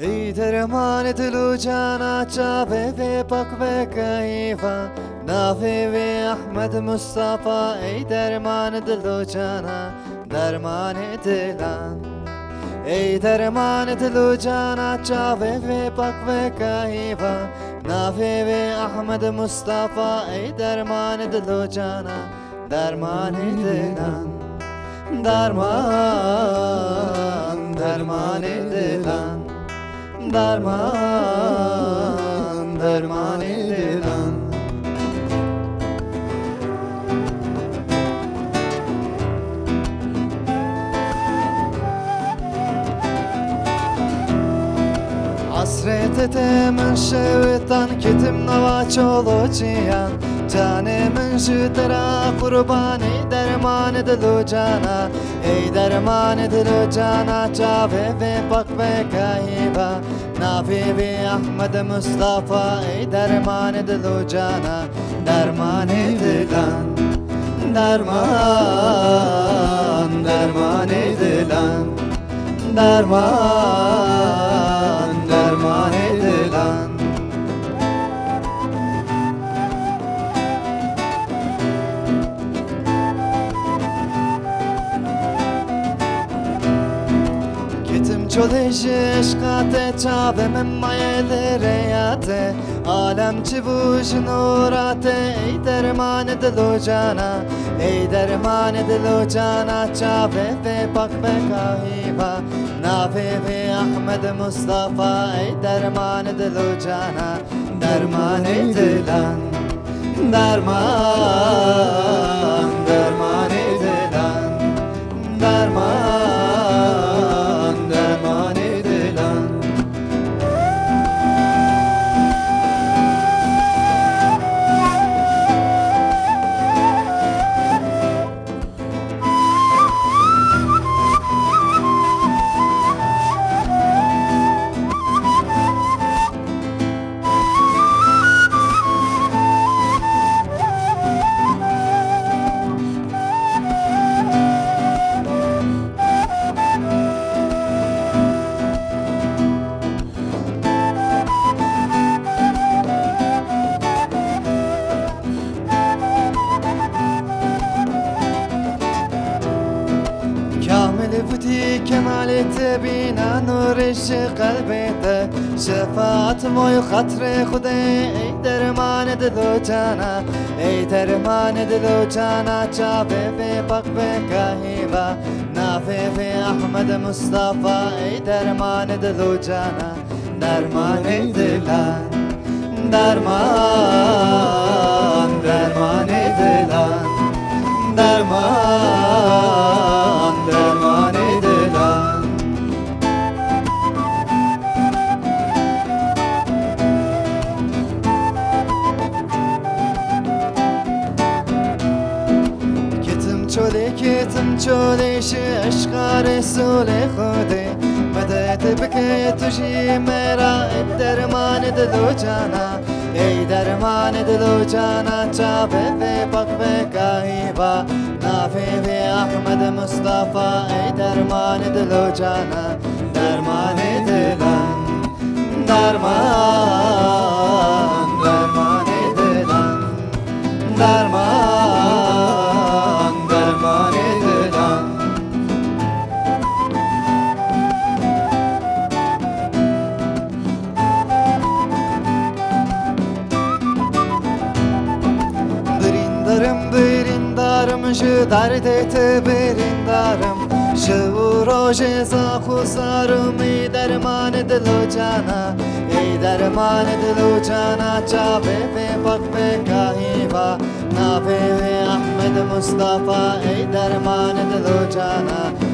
ای درمان دل و جانا چاوه و پاک و کیفا نافه و احمد مصطفی ای درمان دل و جانا درمان دلان ای درمان دل و جانا چاوه و پاک و کیفا نافه و احمد مصطفی ای درمان دل و جانا درمان دلان درمان درمان دلان درمان درمان دلان حسرت من شویتان کتم نوا چولو چیان جان من شترا قربانی درمان دلو جانا ای درمان دلو جانا چاوه و پاک و کهیبا نافی و احمد مصطفی ای درمان دلو جانا درمان دلان درمان درمان دلان درمان درمان دلان Gittim çoliş eşkate çabemim mayelere yate Alemci vuş nurate ey derman dilu cana Ey derman dilu cana çabe ve pak ve kahiba Nafi ve Ahmed Mustafa ey derman dilu cana Derman dilan Derman derman dilan Derman derman dilan بودی کمالت بینا نورش قلبت شفاعت موی خطر خدا ای درمان دلو جانا ای درمان دلو جانا چابه و پاک و کهیبا نافه و احمد مصطفی ای درمان دلو جانا درمان دلان درمان درمان دلان درمان درمان دلان کتم چولیش عشق رسول خودی مدد بکه تجی میرا ای درمان دلو جانا ای درمان دلو جانا چابه و پاک و کهیبا نافی و احمد مصطفی ای درمان دلو جانا درمان دلان درمان درمان دلان درمان درمان دلان بریندارم شو دردت بریندارم شو روش خسارم ای درمان دلو جانا ای درمان دلو جانا چابه و پاک و کهیبا نافه و احمد مصطفی ای درمان دلو جانا